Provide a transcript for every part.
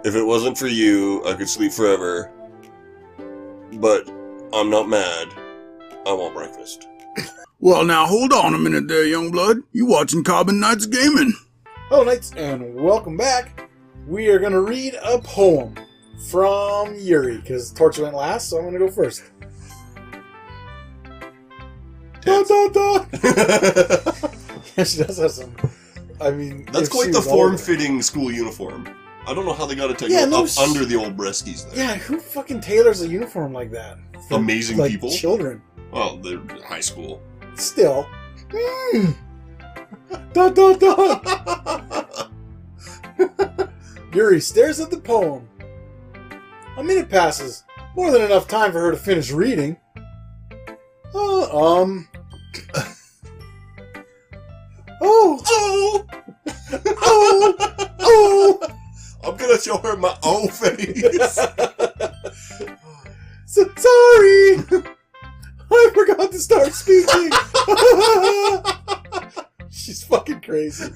If it wasn't for you, I could sleep forever. But I'm not mad. I want breakfast. Well, now hold on a minute there, young blood. You watching Carbon Knights Gaming? Hello, Knights, and welcome back. We are going to read a poem from Yuri, because Torch went last, so I'm going to go first. Da, da, da. Yeah, she does have some... I mean... That's quite the form-fitting school uniform. I don't know how they got it to go up under the old breasties there. Yeah, who fucking tailors a uniform like that? For, amazing like, people. Children. Well, they're high school. Still. Da, da, da. Yuri stares at the poem. A minute passes. More than enough time for her to finish reading. Oh. I'm gonna show her my own face. Sorry! I forgot to start speaking. She's fucking crazy.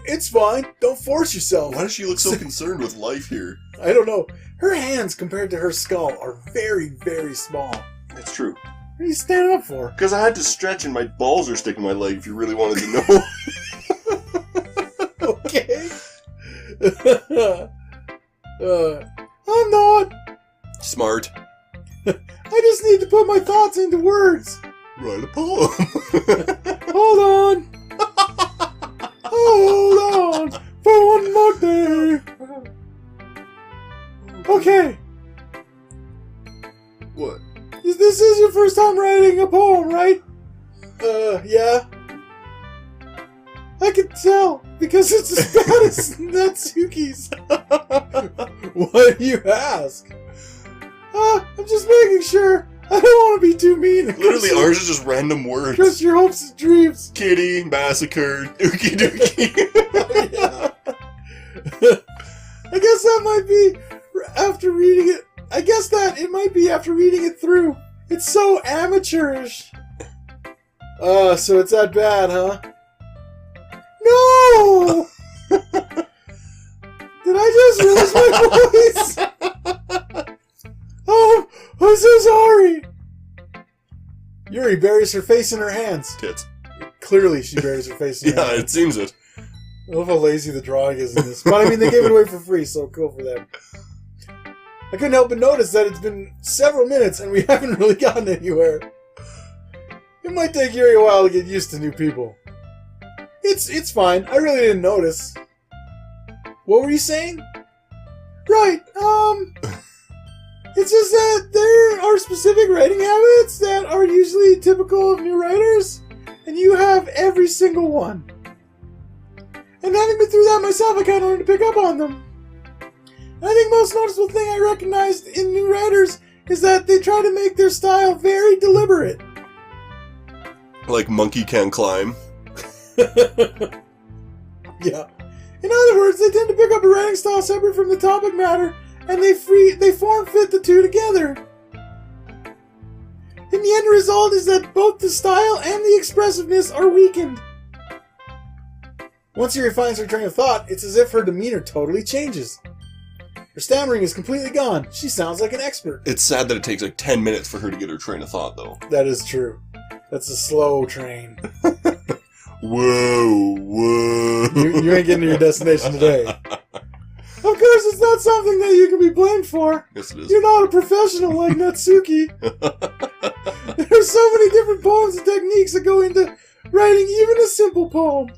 It's fine. Don't force yourself. Why does she look so concerned with life here? I don't know. Her hands compared to her skull are very, very small. That's true. What are you standing up for? Because I had to stretch and my balls are sticking to my leg if you really wanted to know. Okay. I'm not. Smart. I just need to put my thoughts into words. Write a poem. Hold on. Hold on for one more day. Okay. What? This is your first time writing a poem, right? Yeah. I can tell, because it's as bad as Natsuki's. Why do you ask? I'm just making sure. I don't want to be too mean. Literally, ours is just random words. Crush your hopes and dreams. Kitty, massacre, dookie dookie. Yeah. I guess that might be after reading it. I guess that it might be after reading it through. It's so amateurish. So it's that bad, huh? No! Did I just lose my voice? Oh, I'm so sorry. Yuri buries her face in her hands. Tits. Clearly she buries her face in her hands. Yeah, it seems it. I love how lazy the drawing is in this. But I mean, they gave it away for free, so cool for them. I couldn't help but notice that it's been several minutes and we haven't really gotten anywhere. It might take Yuri a while to get used to new people. It's fine. I really didn't notice. What were you saying? Right, it's just that there are specific writing habits that are usually typical of new writers, and you have every single one. And having been through that myself, I kind of learned to pick up on them. And I think most noticeable thing I recognized in new writers is that they try to make their style very deliberate. Like monkey can climb. Yeah. In other words, they tend to pick up a writing style separate from the topic matter, and they form fit the two together. And the end result is that both the style and the expressiveness are weakened. Once she refines her train of thought, it's as if her demeanor totally changes. Her stammering is completely gone. She sounds like an expert. It's sad that it takes like 10 minutes for her to get her train of thought, though. That is true. That's a slow train. Whoa, whoa. You ain't getting to your destination today. Of course, it's not something that you can be blamed for. Yes, it is. You're not a professional like Natsuki. There are so many different poems and techniques that go into writing even a simple poem.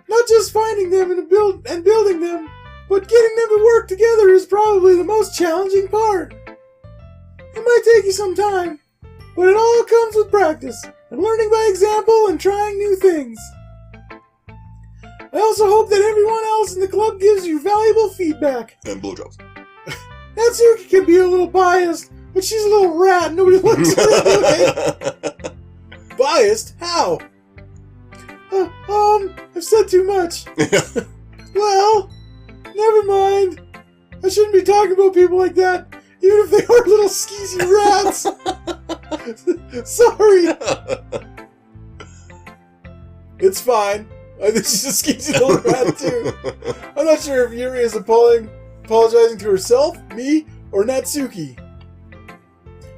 Not just finding them and building them, but getting them to work together is probably the most challenging part. It might take you some time, but it all comes with practice and learning by example and trying new things. I also hope that everyone else in the club gives you valuable feedback. And blowjobs. Natsuki can be a little biased, but she's a little rat. Nobody likes her anyway. Biased? How? I've said too much. Well, never mind. I shouldn't be talking about people like that, even if they are little skeezy rats. Sorry. It's fine. I think she's a skeezy little rat too. I'm not sure if Yuri is apologizing to herself, me, or Natsuki.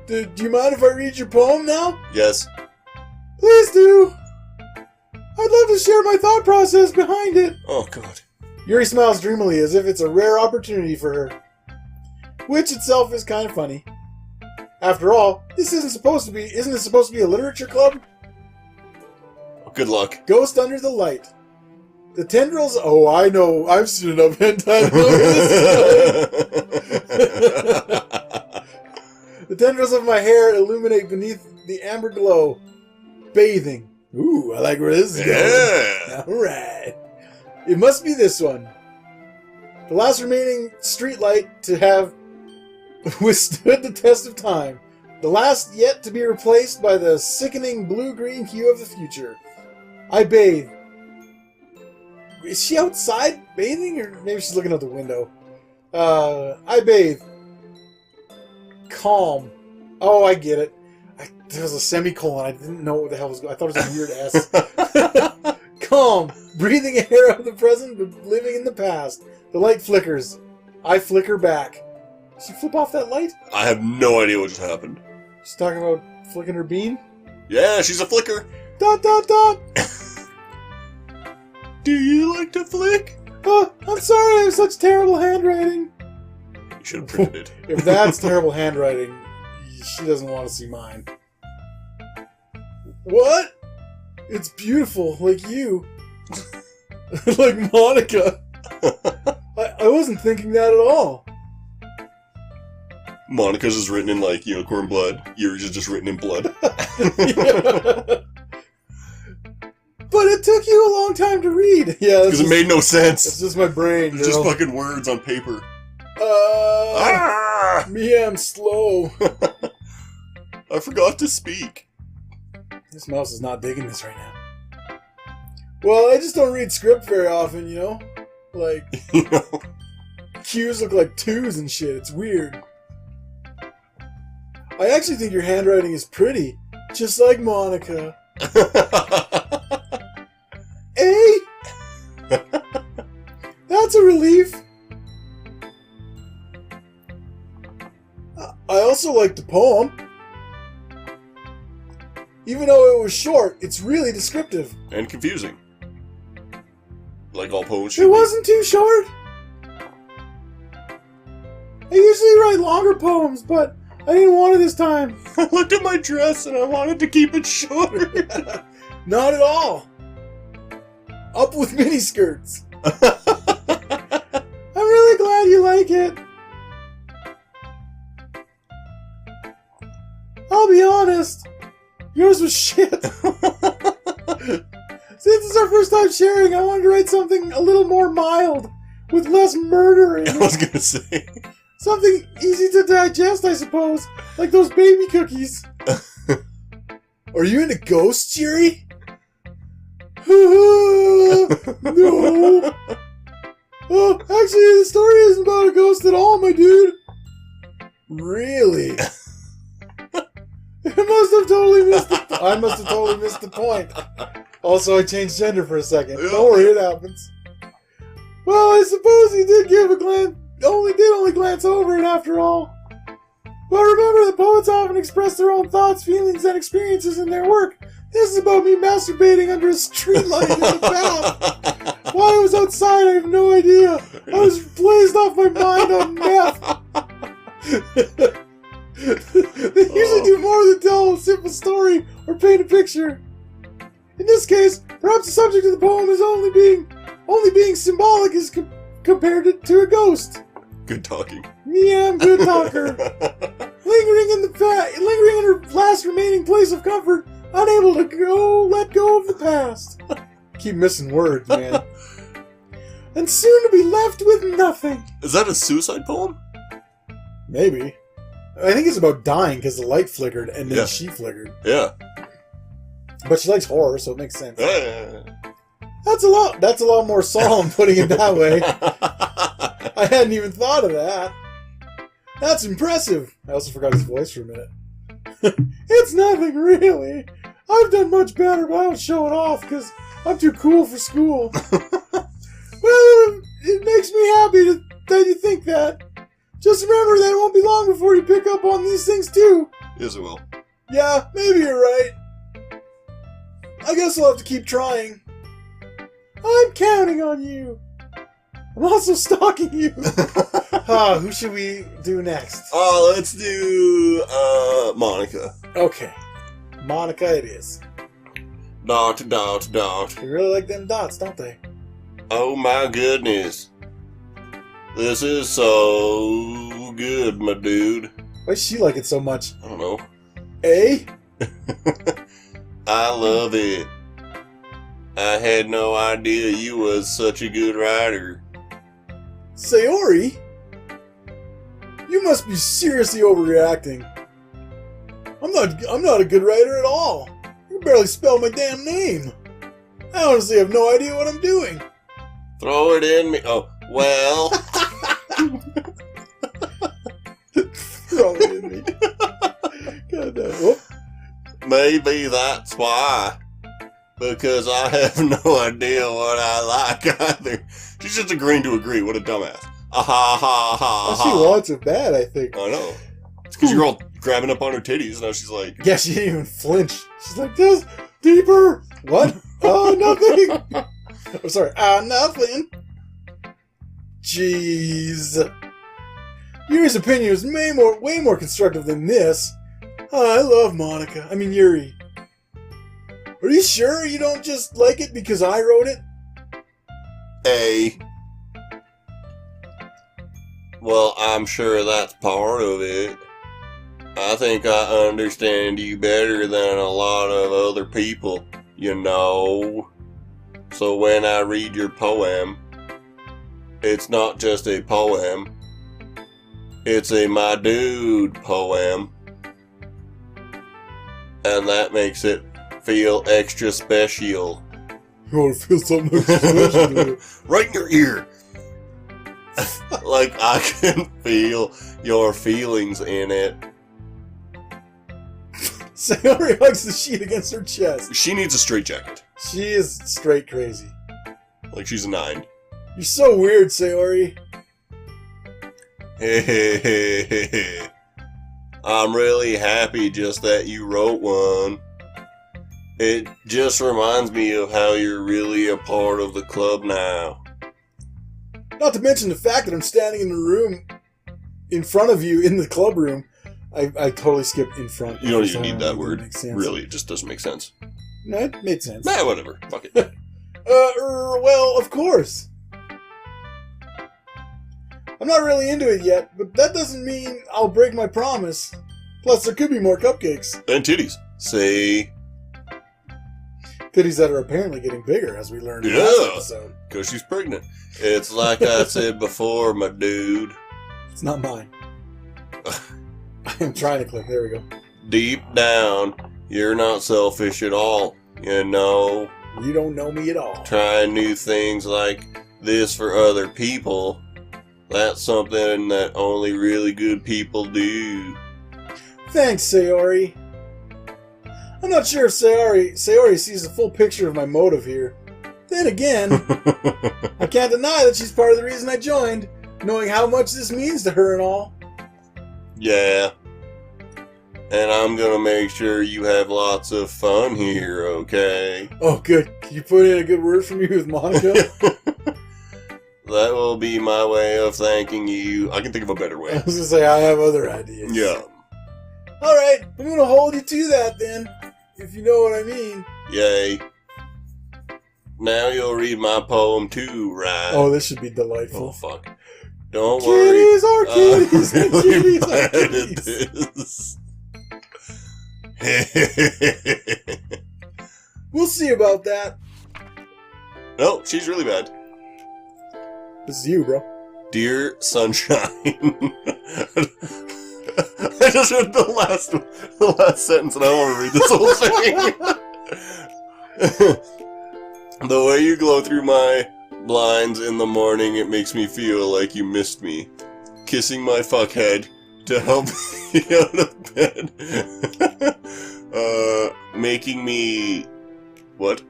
Do you mind if I read your poem now? Yes. Please do. I'd love to share my thought process behind it. Oh, God. Yuri smiles dreamily as if it's a rare opportunity for her. Which itself is kind of funny. After all, isn't it supposed to be a literature club? Good luck. Ghost Under the Light. The tendrils... Oh, I know. I've seen enough hentai. I know where this is going. The tendrils of my hair illuminate beneath the amber glow. Bathing. Ooh, I like where this is going. Yeah. Alright. It must be this one. The last remaining streetlight to have withstood the test of time. The last yet to be replaced by the sickening blue-green hue of the future. I bathe. Is she outside bathing? Or maybe she's looking out the window. I bathe. Calm. Oh, I get it. There was a semicolon. I didn't know what the hell was going on. I thought it was a weird S. Calm. Breathing air of the present, but living in the past. The light flickers. I flicker back. Did she flip off that light? I have no idea what just happened. She's talking about flicking her bean? Yeah, she's a flicker. ... Do you like to flick? I'm sorry I have such terrible handwriting. You should have printed it. If that's terrible handwriting, she doesn't want to see mine. What? It's beautiful, like you. Like Monica. I wasn't thinking that at all. Monica's is written in, like, unicorn blood. Yuri's is just written in blood. Yeah. But it took you a long time to read. Yeah, because it made no sense. It's just my brain. It's just fucking words on paper. Me, I'm slow. I forgot to speak. This mouse is not digging this right now. Well, I just don't read script very often, you know? Like, Q's look like 2's and shit. It's weird. I actually think your handwriting is pretty. Just like Monica. Hey! That's a relief. I also like the poem. Even though it was short, it's really descriptive. And confusing. Like all poems should It be. wasn't too short. I usually write longer poems, but I didn't want it this time. I looked at my dress and I wanted to keep it shorter. Not at all. Up with miniskirts. I'm really glad you like it. I'll be honest. Yours was shit. Since it's our first time sharing, I wanted to write something a little more mild, with less murder in it. I was gonna say. Something easy to digest, I suppose, like those baby cookies. Are you into ghosts, Yuri? No. Oh, actually, the story isn't about a ghost at all, my dude. Really? I must have totally missed the point. Also, I changed gender for a second. Don't worry, it happens. Well, I suppose he did give a glance. Only glance over it after all. But remember that poets often express their own thoughts, feelings, and experiences in their work. This is about me masturbating under a streetlight in the bath. While I was outside, I have no idea. I was blazed off my mind on meth. They usually do more than tell a simple story or paint a picture. In this case, perhaps the subject of the poem is only being symbolic as compared to a ghost. Good talking. Yeah, I'm a good talker. Lingering in her last remaining place of comfort, unable to let go of the past. Keep missing words, man. And soon to be left with nothing. Is that a suicide poem? Maybe. I think it's about dying because the light flickered and then Yeah. she flickered. Yeah. But she likes horror, so it makes sense. That's a lot more solemn putting it that way. I hadn't even thought of that. That's impressive. I also forgot his voice for a minute. It's nothing, really. I've done much better, but I don't show it off because I'm too cool for school. Well, it makes me happy that you think that. Just remember that it won't be long before you pick up on these things too. Yes, it will. Yeah, maybe you're right. I guess I'll have to keep trying. I'm counting on you. I'm also stalking you. Who should we do next? Let's do, Monica. Okay. Monica it is. Dot, dot, dot. They really like them dots, don't they? Oh my goodness. This is so good, my dude. Why does she like it so much? I don't know. Eh? I love it. I had no idea you was such a good writer. Sayori? You must be seriously overreacting. I'm not a good writer at all. You can barely spell my damn name. I honestly have no idea what I'm doing. Throw it in me. Oh, well. Throw it in me. God damn. Whoop. Maybe that's why. Because I have no idea what I like either. She's just agreeing to agree. What a dumbass. Ha ha ha She ha. wants it bad, I think. I know. It's because you're all grabbing up on her titties. Now she's like... Yeah, she didn't even flinch. She's like, this, deeper. What? Oh, nothing. I'm sorry. Nothing. Jeez. Yuri's opinion is way more constructive than this. I love Monica. I mean, Yuri. Are you sure you don't just like it because I wrote it? Well, I'm sure that's part of it. I think I understand you better than a lot of other people, you know. So when I read your poem, it's not just a poem. It's a my dude poem. And that makes it feel extra special. You want to feel something special? Right in your ear. Like I can feel your feelings in it. Sayori hugs the sheet against her chest. She needs a straitjacket. She is straight crazy. Like she's a 9. You're so weird, Sayori. I'm really happy just that you wrote one. It just reminds me of how you're really a part of the club now. Not to mention the fact that I'm standing in the room in front of you in the club room. I totally skipped in front. You don't even need that word. Makes sense. Really, it just doesn't make sense. No, it made sense. Nah, whatever. Fuck it. Well, of course. I'm not really into it yet, but that doesn't mean I'll break my promise. Plus, there could be more cupcakes. And titties. See? Titties that are apparently getting bigger, as we learned in last episode. Because she's pregnant. It's like I said before, my dude. It's not mine. I'm trying to click. There we go. Deep down, you're not selfish at all, you know? You don't know me at all. Trying new things like this for other people, that's something that only really good people do. Thanks, Sayori. I'm not sure if Sayori sees the full picture of my motive here. Then again, I can't deny that she's part of the reason I joined, knowing how much this means to her and all. Yeah. And I'm gonna make sure you have lots of fun here, okay? Oh, good. Can you put in a good word for me with Monica? That will be my way of thanking you. I can think of a better I way. was gonna say, I have other ideas. Yeah. Alright, I'm gonna hold you to that then, if you know what I mean. Yay. Now you'll read my poem too, right? Oh, this should be delightful. Oh, fuck. Don't Kitties worry. are kitties and I'm really kitties are bad at kitties. this. We'll see about that. No, she's really bad. This is you, bro. Dear Sunshine. I just read the last sentence and I don't want to read this whole thing. The way you glow through my blinds in the morning, it makes me feel like you missed me. Kissing my fuckhead to help me out of bed. Making me... What?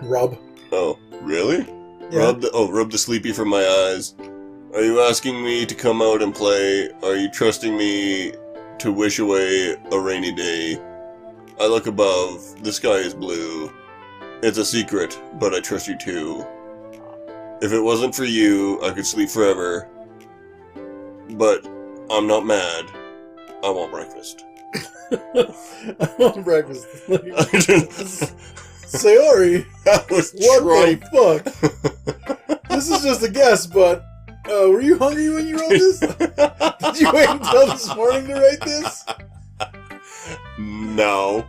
Rub. Oh, really? Yeah. Rub the sleepy from my eyes. Are you asking me to come out and play? Are you trusting me to wish away a rainy day? I look above. The sky is blue. It's a secret, but I trust you too. If it wasn't for you, I could sleep forever. But I'm not mad. I want breakfast. I want breakfast. Sayori, That was what tripe. the fuck? This is just a guess, but were you hungry when you wrote this? Did you wait until this morning to write this? No.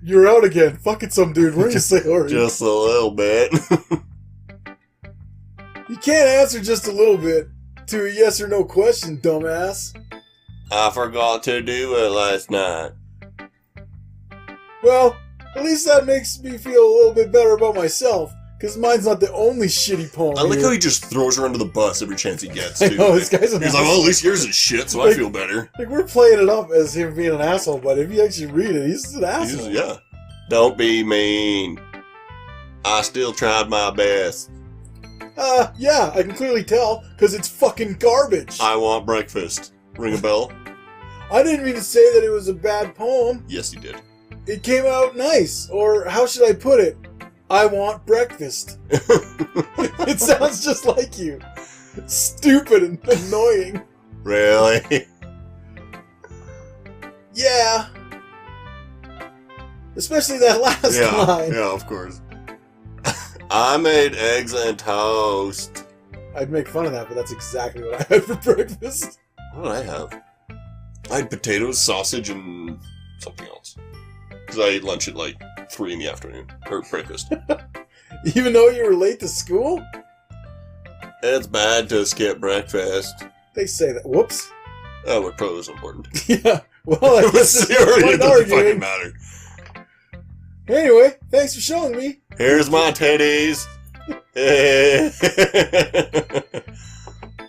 You're out again. Fucking some dude. Where are you, Sayori? Just a little bit. You can't answer just a little bit to a yes or no question, dumbass. I forgot to do it last night. Well, at least that makes me feel a little bit better about myself, because mine's not the only shitty poem. I like here. how he just throws her under the bus every chance he gets, I too. know, this guy's an He's like, asshole. well, at least yours is shit, so I feel better. Like, we're playing it up as him being an asshole, but if you actually read it, he's an asshole. Yeah. Don't be mean. I still tried my best. Yeah, I can clearly tell, because it's fucking garbage. I want breakfast. Ring a bell? I didn't mean to say that it was a bad poem. Yes, you did. It came out nice. Or, how should I put it? I want breakfast. It sounds just like you. Stupid and annoying. Really? Yeah. Especially that last line. Yeah, of course. I made eggs and toast. I'd make fun of that, but that's exactly what I had for breakfast. What did I have? I had potatoes, sausage, and something else. Because I ate lunch at like 3 in the afternoon. Or breakfast. Even though you were late to school? It's bad to skip breakfast. They say that. Whoops. Oh, it probably was important. Yeah. Well, I guess it's It doesn't fucking arguing. matter. Anyway, thanks for showing me. Here's my titties.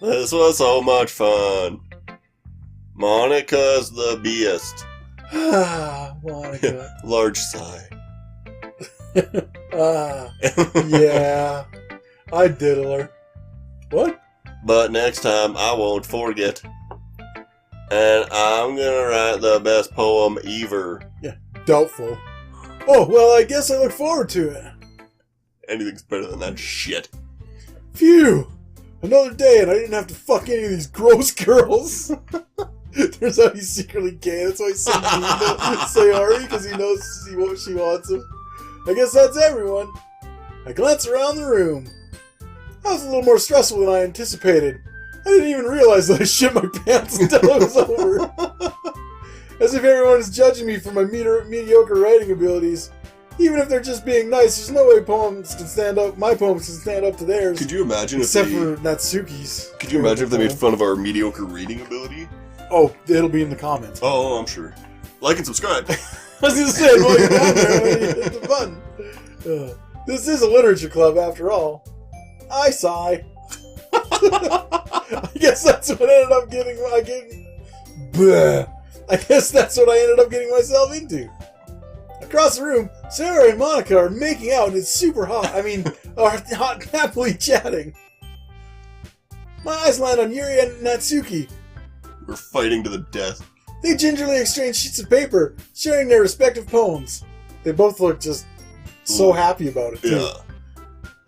This was so much fun. Monica's the beast. Ah, Monica. Large sigh. Yeah. I diddle her. What? But next time I won't forget. And I'm gonna write the best poem ever. Doubtful. Oh, well, I guess I look forward to it. Anything's better than that shit. Phew! Another day and I didn't have to fuck any of these gross girls. Turns out he's secretly gay. That's why he's so mean to Sayori, because he knows she wants him. I guess that's everyone. I glance around the room. That was a little more stressful than I anticipated. I didn't even realize that I shit my pants until it was over. As if everyone is judging me for my mediocre writing abilities. Even if they're just being nice, there's no way my poems can stand up to theirs. Could you imagine Except if they... for Natsuki's. Could you imagine if they made fun of our mediocre reading ability? Oh, it'll be in the comments. Oh, I'm sure. Like and subscribe. I was going to say, while you're down there, when you hit the button. This is a literature club, after all. I sigh. I guess that's what I ended up I guess that's what I ended up getting myself into. Across the room, Sarah and Monica are making out and it's super hot. Are hot and happily chatting. My eyes land on Yuri and Natsuki. We're fighting to the death. They gingerly exchange sheets of paper, sharing their respective poems. They both look just so happy about it, too. Yeah.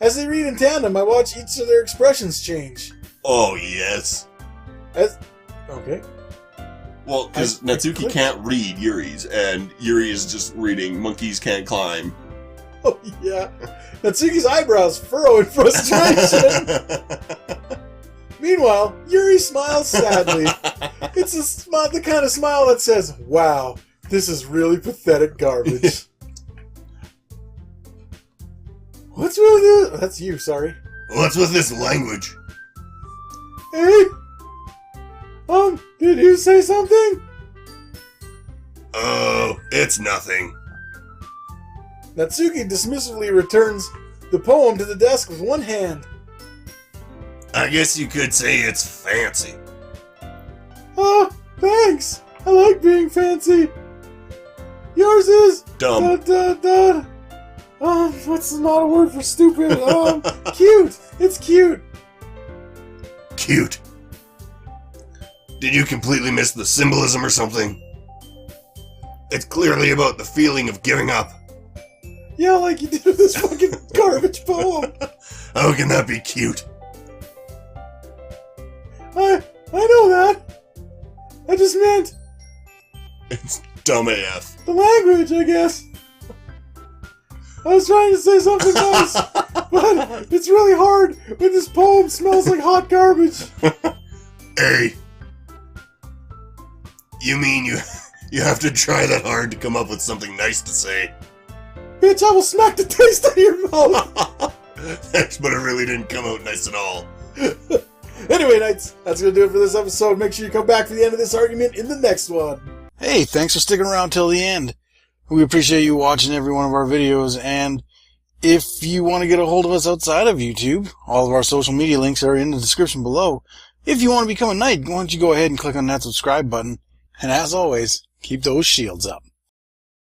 As they read in tandem, I watch each of their expressions change. Oh, yes. Okay. Well, because Natsuki can't read Yuri's, and Yuri is just reading Monkeys Can't Climb. Oh, yeah. Natsuki's eyebrows furrow in frustration. Meanwhile, Yuri smiles sadly. It's the kind of smile that says, wow, this is really pathetic garbage. What's with it? That's you, sorry. What's with this language? Hey? Did you say something? Oh, it's nothing. Natsuki dismissively returns the poem to the desk with one hand. I guess you could say it's fancy. Oh, thanks. I like being fancy. Yours is Dumb. What's not a word for stupid? Cute. It's cute. Cute. Did you completely miss the symbolism or something? It's clearly about the feeling of giving up. Yeah, like you did with this fucking garbage poem. How can that be cute? I know that. I just meant It's dumb AF. the language, I guess. I was trying to say something nice, but it's really hard when this poem smells like hot garbage. Hey. You mean you have to try that hard to come up with something nice to say? Bitch, I will smack the taste out of your mouth. Thanks, but it really didn't come out nice at all. Anyway, Knights, that's going to do it for this episode. Make sure you come back for the end of this argument in the next one. Hey, thanks for sticking around till the end. We appreciate you watching every one of our videos, and if you want to get a hold of us outside of YouTube, all of our social media links are in the description below. If you want to become a Knight, why don't you go ahead and click on that subscribe button, and as always, keep those shields up.